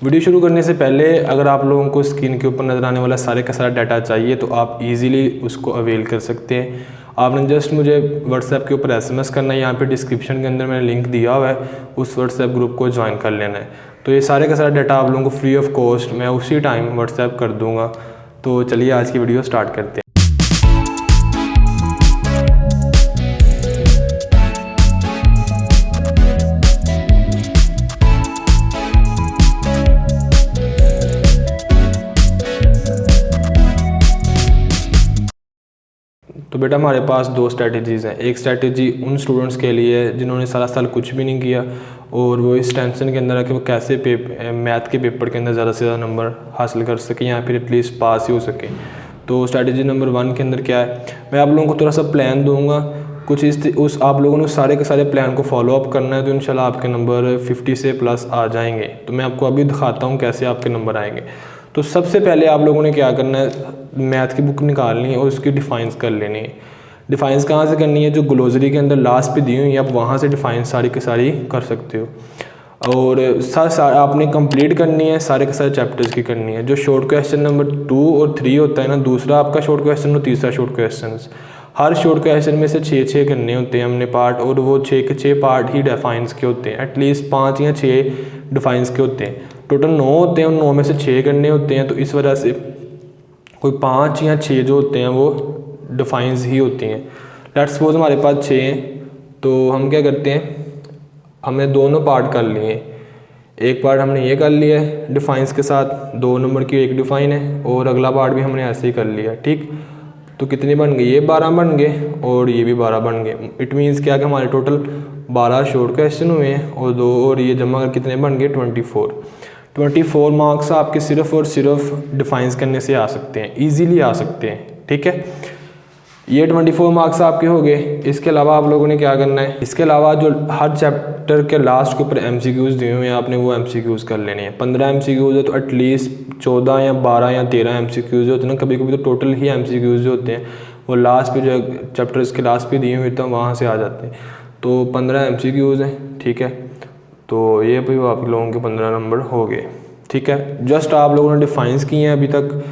Video शुरू करने से पहले अगर आप लोगों को स्क्रीन के ऊपर नज़र आने वाला सारे का सारा डाटा चाहिए तो आप इजीली उसको अवेल कर सकते हैं। आपने जस्ट मुझे व्हाट्सएप के ऊपर SMS करना है, यहाँ पे डिस्क्रिप्शन के अंदर मैंने लिंक दिया हुआ है, उस व्हाट्सएप ग्रुप को ज्वाइन कर लेना है। तो ये सारे का सारा डाटा आप लोगों को फ्री ऑफ कॉस्ट मैं उसी टाइम व्हाट्सएप कर दूँगा। तो चलिए आज की वीडियो स्टार्ट करते हैं। तो बेटा हमारे पास दो स्ट्रैटेजीज़ हैं। एक स्ट्रैटेजी उन स्टूडेंट्स के लिए है जिन्होंने सारा साल कुछ भी नहीं किया और वो इस टेंशन के अंदर है कि वो कैसे मैथ के पेपर के अंदर ज़्यादा से ज़्यादा नंबर हासिल कर सके या फिर एटलीस्ट पास ही हो सके। तो स्ट्रैटेजी नंबर 1 के अंदर क्या है, मैं आप लोगों को थोड़ा सा प्लान दूंगा, कुछ उस आप लोगों ने सारे के सारे प्लान को फॉलो अप करना है तो इंशाल्लाह आपके नंबर 50 से प्लस आ जाएंगे। तो मैं आपको अभी दिखाता हूँ कैसे आपके नंबर आएंगे। तो सबसे पहले आप लोगों ने क्या करना है, मैथ की बुक निकालनी है और उसकी डिफाइंस कर लेनी है। डिफाइंस कहाँ से करनी है, जो ग्लोसरी के अंदर लास्ट पे दी हुई है आप वहाँ से डिफाइंस सारी की सारी कर सकते हो। और आपने कंप्लीट करनी है, सारे के सारे चैप्टर्स की करनी है। जो शॉर्ट क्वेश्चन नंबर 2 और 3 होता है ना, दूसरा आपका शॉर्ट क्वेश्चन और तीसरा शॉर्ट क्वेश्चन, हर शॉर्ट क्वेश्चन में से 6 करने होते हैं हमने पार्ट, और वो 6 के 6 पार्ट ही डिफाइंस के होते हैं। एटलीस्ट 5 या 6 डिफाइंस के होते हैं। टोटल 9 होते हैं और 9 में से 6 करने होते हैं। तो इस वजह से कोई 5 या 6 जो होते हैं वो डिफाइंस ही होती हैं। लेट्स सपोज हमारे पास 6 हैं, तो हम क्या करते हैं, हमने दोनों पार्ट कर लिए। एक पार्ट हमने ये कर लिया है डिफाइंस के साथ, 2 नंबर की एक डिफाइन है, और अगला पार्ट भी हमने ऐसे ही कर लिया। ठीक, तो कितने बन गए, ये 12 बन गए और ये भी 12 बन गए। इट मीन्स क्या कि हमारे टोटल 12 शॉर्ट क्वेश्चन हुए हैं और 2 और ये जमा कर कितने बन गए, 24 मार्क्स आपके सिर्फ और सिर्फ डिफाइंस करने से आ सकते हैं, ईजीली आ सकते हैं। ठीक है, ये 24 मार्क्स आपके हो गए। इसके अलावा आप लोगों ने क्या करना है, इसके अलावा जो हर चैप्टर के लास्ट के ऊपर MCQs दिए हुए हैं आपने वो MCQs कर लेने हैं। 15 MCQs है तो एटलीस्ट 14 या 12 या 13 MCQs होते हैं ना, कभी कभी तो टोटल ही MCQs जो होते हैं वो लास्ट पे, जो चैप्टर्स के लास्ट पे दिए हुए होते हैं वहाँ से आ जाते हैं। तो 15 MCQs हैं। ठीक है, तो ये भी आप लोगों के 15 नंबर हो गए। ठीक है, जस्ट आप लोगों ने डिफाइंस किए हैं, अभी तक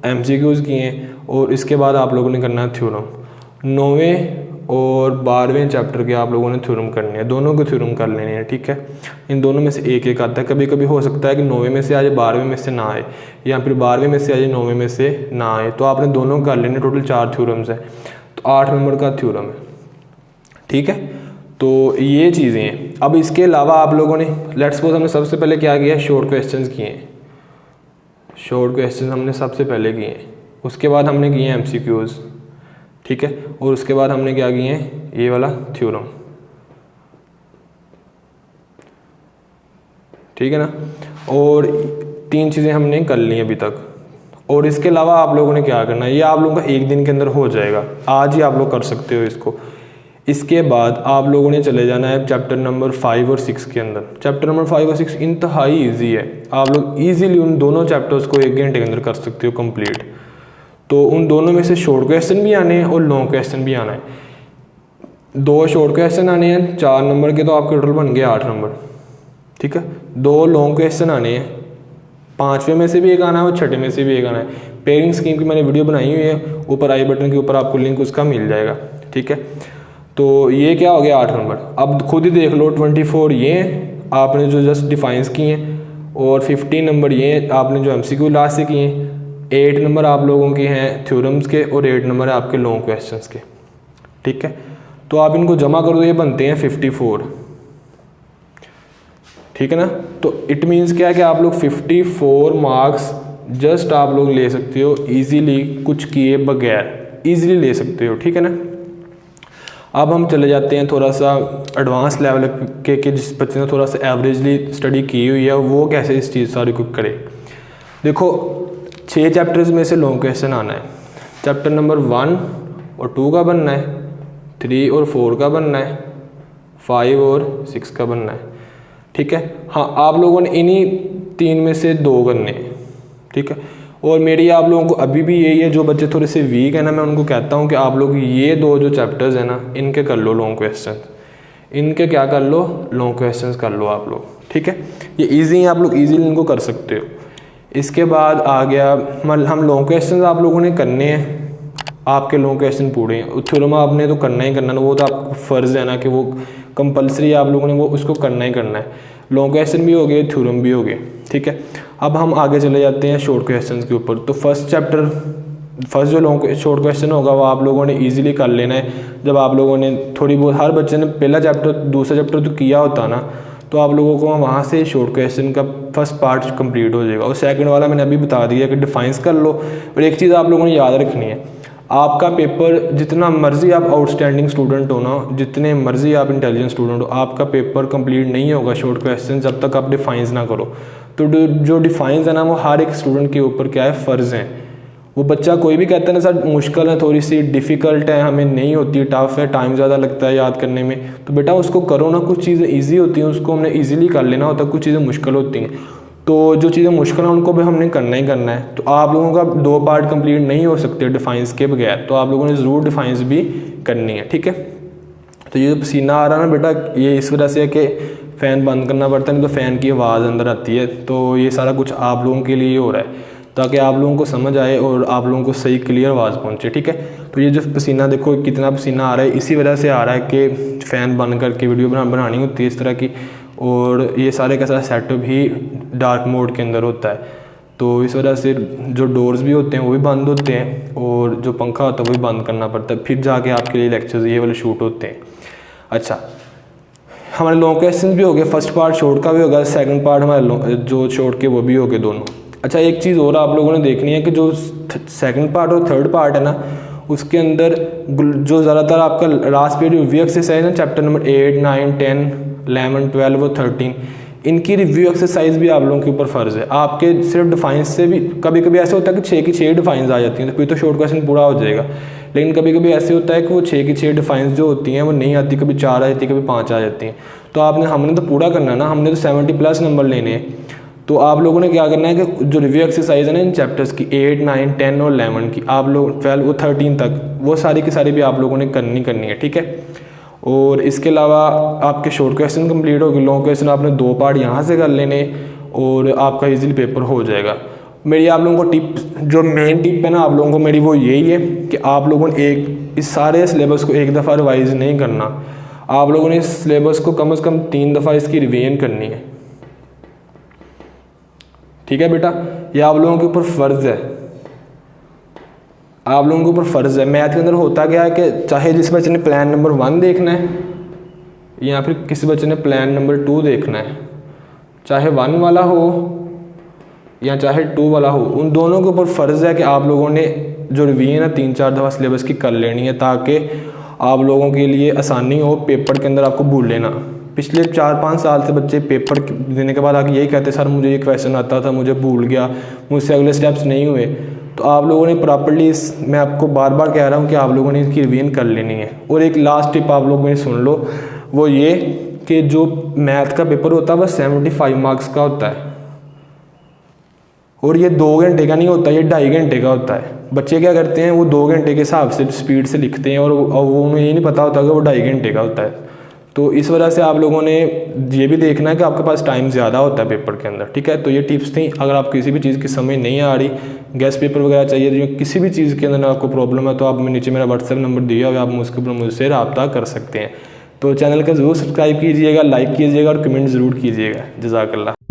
MCQs किए हैं, और इसके बाद आप लोगों ने करना है थ्योरम। 9वें और 12वें चैप्टर के आप लोगों ने थ्योरम करने हैं, दोनों के थ्योरम कर लेने हैं। ठीक है, इन दोनों में से एक एक आता है। कभी कभी हो सकता है कि 9वें में से आ जाए, 12वें में से ना आए, या फिर 12वें में से आ जाए, 9वें में से ना आए। तो आपने दोनों कर लेने। टोटल 4 थ्योरम्स है, तो 8 नंबर का थ्योरम है। ठीक है, तो ये चीज़ें हैं। अब इसके अलावा आप लोगों ने लेट्स सपोज हमने सबसे पहले क्या किया, शॉर्ट क्वेश्चंस किए हैं। शॉर्ट क्वेश्चंस हमने सबसे पहले किए हैं, उसके बाद हमने किए हैं MCQs। ठीक है, और उसके बाद हमने क्या किए हैं, ये वाला थ्योरम। ठीक है ना, और 3 चीज़ें हमने कर ली अभी तक। और इसके अलावा आप लोगों ने क्या करना है, ये आप लोगों का एक दिन के अंदर हो जाएगा, आज ही आप लोग कर सकते हो इसको। इसके बाद आप लोगों ने चले जाना है चैप्टर नंबर 5 और 6 के अंदर। चैप्टर नंबर 5 और 6 इंतहाई ईजी है, आप लोग ईजिली उन दोनों चैप्टर्स को 1 घंटे के अंदर कर सकते हो कंप्लीट। तो उन दोनों में से शॉर्ट क्वेश्चन भी आने हैं और लॉन्ग क्वेश्चन भी आना है। 2 शॉर्ट क्वेश्चन आने हैं 4 नंबर के, तो आपके टोटल बन गए 8 नंबर। ठीक है, 2 लॉन्ग क्वेश्चन आने हैं, 5वें में से भी एक आना है और 6ठे में से भी एक आना है। पेयरिंग स्कीम की मैंने वीडियो बनाई हुई है, ऊपर आई बटन के ऊपर आपको लिंक उसका मिल जाएगा। ठीक है, तो ये क्या हो गया 8 नंबर। अब खुद ही देख लो, 24 ये आपने जो जस्ट डिफाइंस किए हैं, और 15 नंबर ये आपने जो MCQ लास्ट से किए हैं। 8 नंबर आप लोगों के हैं थ्योरम्स के और 8 नंबर है आपके लॉन्ग क्वेश्चंस के। ठीक है, तो आप इनको जमा कर दो, ये बनते हैं 54। ठीक है ना, तो इट मीन्स क्या है कि आप लोग 54 मार्क्स जस्ट आप लोग ले सकते हो ईजीली, कुछ किए बगैर ईजिली ले सकते हो। ठीक है ना, अब हम चले जाते हैं थोड़ा सा एडवांस लेवल के जिस बच्चे ने थोड़ा सा एवरेजली स्टडी की हुई है वो कैसे इस चीज़ सारी को करे। देखो 6 चैप्टर्स में से लॉन्ग क्वेश्चन आना है। चैप्टर नंबर 1 और 2 का बनना है, 3 और 4 का बनना है, 5 और 6 का बनना है। ठीक है, हाँ आप लोगों ने इन्हीं 3 में से 2 करने हैं। ठीक है, और मेरी आप लोगों को अभी भी यही है, जो बच्चे थोड़े से वीक है ना, मैं उनको कहता हूँ कि आप लोग ये 2 जो चैप्टर्स हैं ना, इनके कर लो लॉन्ग क्वेश्चन, इनके क्या कर लो, लॉन्ग क्वेश्चंस कर लो आप लोग। ठीक है, ये ईजी हैं, आप लोग ईजीली इनको कर सकते हो। इसके बाद आ गया हम लॉन्ग क्वेश्चन आप लोगों ने करने हैं, आपके लॉन्ग क्वेश्चन पूरे हैं। थ्योरम आपने तो करना ही करना है, वो तो आपको फ़र्ज़ है ना कि वो कंपलसरी है, आप लोगों ने वो उसको करना ही करना है। लॉन्ग क्वेश्चन भी हो गए, थ्योरम भी हो गए, ठीक है। अब हम आगे चले जाते हैं शॉर्ट क्वेश्चन के ऊपर। तो फर्स्ट जो लॉन्ग शॉर्ट क्वेश्चन होगा वो आप लोगों ने ईजिली कर लेना है। जब आप लोगों ने थोड़ी बहुत, हर बच्चे ने पहला चैप्टर दूसरा चैप्टर तो किया होता ना, तो आप लोगों को वहाँ से शॉर्ट क्वेश्चन का फर्स्ट पार्ट कंप्लीट हो जाएगा। और सेकंड वाला मैंने अभी बता दिया कि डिफाइंस कर लो। और एक चीज़ आप लोगों ने याद रखनी है, आपका पेपर जितना मर्जी आप आउटस्टैंडिंग स्टूडेंट हो ना, जितने मर्जी आप इंटेलिजेंट स्टूडेंट हो, आपका पेपर कंप्लीट नहीं होगा शॉर्ट क्वेश्चन जब तक आप डिफाइंस ना करो। तो जो डिफाइंस है ना, वो हर एक स्टूडेंट के ऊपर क्या है, फ़र्ज़ हैं। वो बच्चा कोई भी कहता है ना सर मुश्किल है, थोड़ी सी डिफ़िकल्ट है, हमें नहीं होती, टफ है, टाइम ज़्यादा लगता है याद करने में, तो बेटा उसको करो ना। कुछ चीज़ें ईजी होती हैं, उसको हमने ईजिली कर लेना होता है, कुछ चीज़ें मुश्किल होती हैं, तो जो चीज़ें मुश्किल हैं उनको भी हमने करना ही करना है। तो आप लोगों का 2 पार्ट कंप्लीट नहीं हो सकते डिफाइंस के बगैर, तो आप लोगों ने ज़रूर डिफाइंस भी करनी है, ठीक है। तो ये जो पसीना आ रहा है ना बेटा, ये इस वजह से है कि फ़ैन बंद करना पड़ता है, नहीं तो फ़ैन की आवाज़ अंदर आती है। तो ये सारा कुछ आप लोगों के लिए हो रहा है, ताकि आप लोगों को समझ आए और आप लोगों को सही क्लियर आवाज़ पहुँचे, ठीक है। तो ये जो पसीना देखो कितना पसीना आ रहा है, इसी वजह से आ रहा है कि फ़ैन बंद करके वीडियो बनानी होती है इस तरह की। और ये सारे का सारा सेटअप ही डार्क मोड के अंदर होता है, तो इस वजह से जो डोर्स भी होते हैं वो भी बंद होते हैं, और जो पंखा होता है वो भी बंद करना पड़ता है, फिर जाके आपके लिए लेक्चर्स ये वाले शूट होते हैं। अच्छा, हमारे लॉन्ग क्वेश्चन भी हो गए, फर्स्ट पार्ट शॉर्ट का भी होगा, सेकंड पार्ट हमारे जो शॉर्ट के वो भी हो गए दोनों। अच्छा, एक चीज़ और आप लोगों ने देखनी है कि जो सेकंड पार्ट और थर्ड पार्ट है ना, उसके अंदर जो ज़्यादातर आपका लास्ट पे रिव्यू एक्सरसाइज है चैप्टर नंबर 8, 9, 10, 11, 12 और 13, इनकी रिव्यू एक्सरसाइज भी आप लोगों के ऊपर फ़र्ज़ है। आपके सिर्फ डिफाइंस से भी कभी कभी ऐसे होता है कि 6 की 6 डिफाइंस आ जाती हैं, तो फिर तो शॉर्ट क्वेश्चन पूरा हो जाएगा। लेकिन कभी कभी ऐसे होता है कि वो 6 की 6 डिफाइंस जो होती हैं वो नहीं आती, कभी 4 आ जाती है, कभी 5 आ जाती हैं। तो हमने तो पूरा करना है ना, हमने तो 70+ नंबर लेने हैं। तो आप लोगों ने क्या करना है कि जो रिव्यू एक्सरसाइज है ना इन चैप्टर्स की 8, 9, 10 और 11 की, आप लोग 12 और 13 तक, वो सारी की सारी भी आप लोगों ने करनी है, ठीक है। और इसके अलावा आपके शॉर्ट क्वेश्चन कंप्लीट हो गए, लॉन्ग क्वेश्चन आपने 2 पार्ट यहाँ से कर लेने और आपका इजीली पेपर हो जाएगा। मेरी आप लोगों को टिप, जो मेन टिप है ना आप लोगों को मेरी, वो यही है कि आप लोगों ने इस सारे सिलेबस को एक दफ़ा रिवाइज नहीं करना, आप लोगों ने इस सिलेबस को कम से कम 3 दफ़ा इसकी रिवीजन करनी है, ठीक है बेटा। ये आप लोगों के ऊपर फ़र्ज़ है, आप लोगों के ऊपर फ़र्ज़ है। मैथ के अंदर होता क्या है कि चाहे जिस बच्चे ने प्लान नंबर 1 देखना है या फिर किसी बच्चे ने प्लान नंबर 2 देखना है, चाहे 1 वाला हो या चाहे 2 वाला हो, उन दोनों के ऊपर फ़र्ज़ है कि आप लोगों ने जो रिवीजन है 3-4 दफ़ा सिलेबस की कर लेनी है, ताकि आप लोगों के लिए आसानी हो, पेपर के अंदर आपको भूल लेना। पिछले 4-5 साल से बच्चे पेपर देने के बाद आके यही कहते सर मुझे ये क्वेश्चन आता था, मुझे भूल गया, मुझसे अगले स्टेप्स नहीं हुए। तो आप लोगों ने प्रॉपर्ली, मैं आपको बार बार कह रहा हूँ कि आप लोगों ने इसकी रिवीजन कर लेनी है। और एक लास्ट टिप आप लोग मेरी सुन लो, वो ये कि जो मैथ का पेपर होता है वह 75 मार्क्स का होता है, और ये 2 घंटे का नहीं होता, ये 2.5 घंटे का होता है। बच्चे क्या करते हैं, वो 2 घंटे के हिसाब से स्पीड से लिखते हैं, और वो उन्हें ये नहीं पता होता कि वो 2.5 घंटे का होता है। तो इस वजह से आप लोगों ने ये भी देखना है कि आपके पास टाइम ज़्यादा होता है पेपर के अंदर, ठीक है। तो ये टिप्स थी। अगर आप किसी भी चीज़ की समझ नहीं आ रही, गेस्ट पेपर वगैरह चाहिए, तो किसी भी चीज़ के अंदर आपको प्रॉब्लम है, तो आप नीचे मेरा व्हाट्सएप नंबर दिया हुआ है, आप उसके ऊपर मुझसे रब्ता कर सकते हैं। तो चैनल का ज़रूर सब्सक्राइब कीजिएगा, लाइक कीजिएगा और कमेंट ज़रूर कीजिएगा। जज़ाकल्लाह।